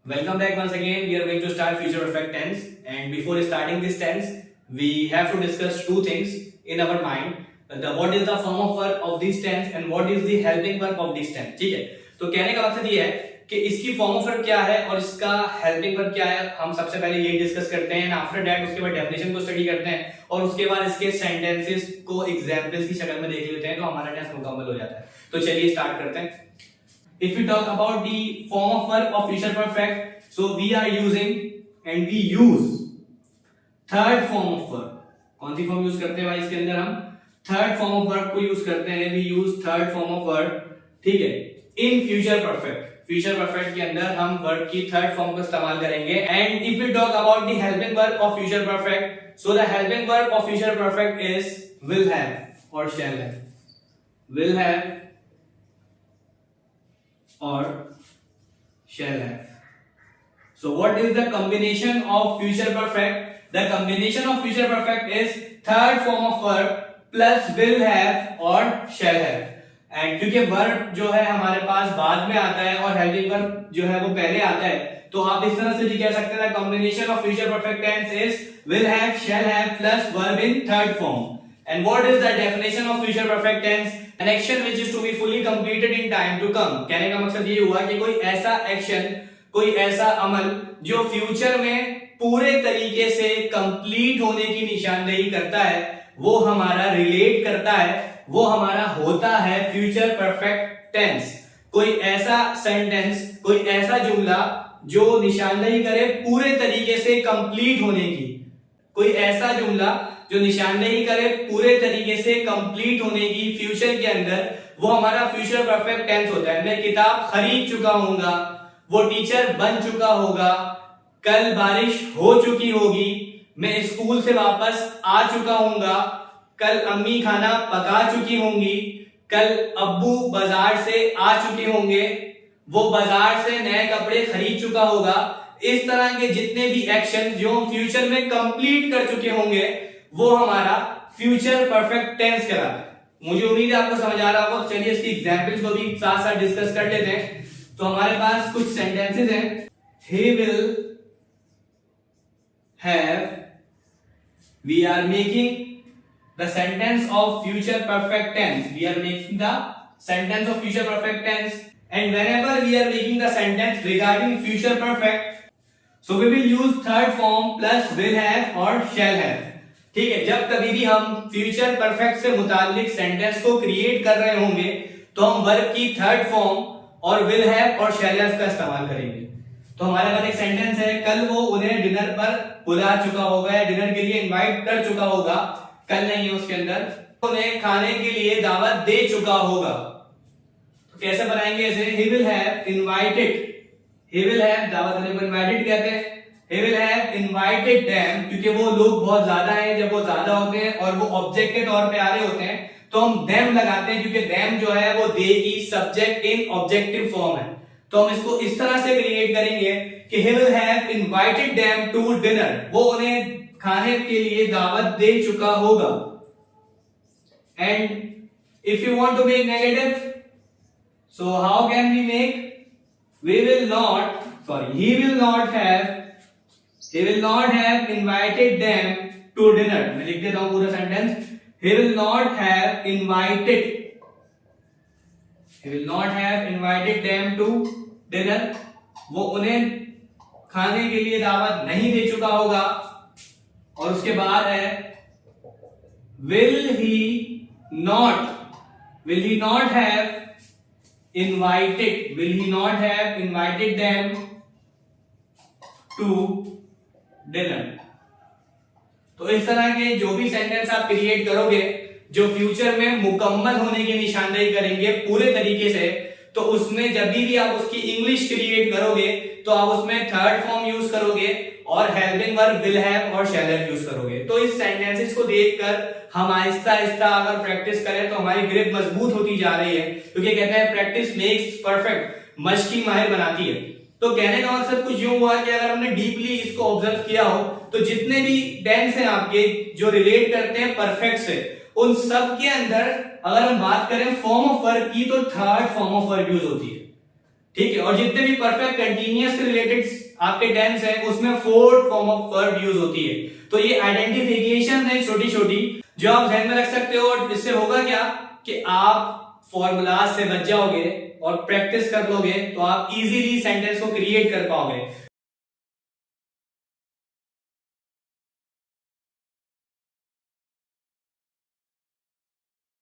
Welcome back once again. We are going to start future perfect tense, and before starting this tense, we have to discuss two things in our mind. What is the form of verb of this tense and what is the helping verb of this tense. ठीक है, तो कहने का मकसद ये है कि इसकी फॉर्म ऑफ वर्ब क्या है और इसका हेल्पिंग वर्ब क्या है. हम सबसे पहले ये डिस्कस करते हैं, आफ्टर दैट उसके बाद डेफिनेशन को स्टडी करते हैं और उसके बाद इसके सेंटेंसेस को एग्जांपल्स की शक्ल में देख लेते हैं, तो हमारा टेस्ट मुकम्मल हो जाता है. तो चलिए स्टार्ट करते हैं. If we talk about the form of verb of future perfect, so we are using and we use third form of verb. कौन सी फॉर्म यूज करते हैं भाई इसके अंदर? हम थर्ड फॉर्म ऑफ वर्ब को यूज करते हैं. we use third form of verb, ठीक है, in future perfect. Future perfect के अंदर हम वर्ब की थर्ड फॉर्म का इस्तेमाल करेंगे. And if we talk about the helping verb of future perfect, so the helping verb of future perfect is will have और shall have. will have or shall have. So what is the combination of future perfect? The combination of future perfect is third form of verb plus will have or shall have. And क्योंकि verb जो है हमारे पास बाद में आता है और helping verb जो है वो पहले आता है, तो आप इस तरह से भी कह सकते हैं combination of future perfect tense is will have, shall have plus verb in third form. And what is the definition of future perfect tense? An action which is to be fully completed in time to come. कहने का मकसद ये हुआ कि कोई ऐसा action, कोई ऐसा अमल जो फ्यूचर में पूरे तरीके से कंप्लीट होने की निशानदेही करता है, वो हमारा रिलेट करता है, वो हमारा होता है फ्यूचर परफेक्ट टेंस. कोई ऐसा सेंटेंस, कोई ऐसा जुमला जो निशानदेही करे पूरे तरीके से कंप्लीट होने की. कोई ऐसा जुमला जो निशानदेही करे पूरे तरीके से कंप्लीट होने की फ्यूचर के अंदर, वो हमारा फ्यूचर परफेक्ट टेंस होता है. मैं किताब खरीद चुका हूंगा, वो टीचर बन चुका होगा, कल बारिश हो चुकी होगी, मैं स्कूल से वापस आ चुका हूंगा, कल अम्मी खाना पका चुकी होंगी, कल अब्बू बाजार से आ चुके होंगे, वो बाजार से नए कपड़े खरीद चुका होगा. इस तरह के जितने भी एक्शन जो हम फ्यूचर में कंप्लीट कर चुके होंगे, वो हमारा फ्यूचर परफेक्ट टेंस कहलाता है. मुझे उम्मीद है आपको समझ आ रहा होगा. चलिए इसकी एग्जांपल्स को भी साथ साथ डिस्कस कर लेते हैं. तो हमारे पास कुछ सेंटेंसेस हैं. he will have, we are making the sentence of future perfect tense. We are making the sentence of future perfect tense, and whenever we are making the sentence regarding future perfect, so we will use third form plus will have or shall have. ठीक है, जब कभी भी हम future perfect से मुतालिक sentence को create कर रहे होंगे, तो हम वर्ब की थर्ड फॉर्म और विल हैव और शैल हैव का इस्तेमाल करेंगे. तो हमारे पास एक सेंटेंस है, कल वो उन्हें डिनर पर बुला चुका होगा या डिनर के लिए इनवाइट कर चुका होगा. कल नहीं है उसके अंदर. उन्हें खाने के लिए दावत दे चुका होगा. तो कैसे बनाएंगे इसे? he will have invited, he will have दावत देने को इनवाइटेड कहते हैं. he will have invited them, क्योंकि वो लोग बहुत ज्यादा हैं. जब वो ज्यादा होते हैं और वो ऑब्जेक्ट के तौर पे आ रहे होते हैं, तो हम them लगाते हैं, क्योंकि them जो है वो they की सब्जेक्ट इन ऑब्जेक्टिव फॉर्म है. तो हम इसको इस तरह से क्रिएट करेंगे कि he will have invited them to dinner, वो उन्हें खाने के लिए दावत दे चुका होगा. And if you want to make negative, so how can we make? We will not, sorry, he will not have invited them to dinner. मैं लिख देता हूं पूरा sentence. he will not have invited them to dinner, वो उन्हें खाने के लिए दावत नहीं दे चुका होगा. और उसके बाद है will he not have invited them to dinner. तो इस तरह के जो भी सेंटेंस आप क्रिएट करोगे जो फ्यूचर में मुकम्मल होने की निशानदेही करेंगे पूरे तरीके से, तो उसमें जब भी आप उसकी इंग्लिश क्रिएट करोगे, तो आप उसमें थर्ड फॉर्म यूज करोगे और हेल्पिंग वर्ब विल हैव और शैल हैव यूज करोगे. तो इस सेंटेंसेस को देखकर हम आहिस्ता आहिस्ता अगर प्रैक्टिस करें तो हमारी ग्रिप मजबूत होती जा रही है, क्योंकि कहते हैं प्रैक्टिस मेक्स परफेक्ट, मशकी माहिर बनाती है. तो कहने का मकसद कुछ यूं हुआ कि अगर हमने डीपली इसको ऑब्जर्व किया हो, तो जितने भी टेंस हैं आपके जो रिलेट करते हैं परफेक्ट से, उन सब के अंदर अगर हम बात करें फॉर्म ऑफ वर्ब की, तो third form of verb use होती है. ठीक है, और जितने भी परफेक्ट कंटीन्यूअस से रिलेटेड आपके टेंस है उसमें fourth form of verb use होती है। तो ये आइडेंटिफिकेशन है छोटी छोटी जो आप ध्यान में रख सकते हो, और इससे होगा क्या कि आप फॉर्मूलाज से बच जाओगे और प्रैक्टिस कर लोगे तो आप इजीली सेंटेंस को क्रिएट कर पाओगे।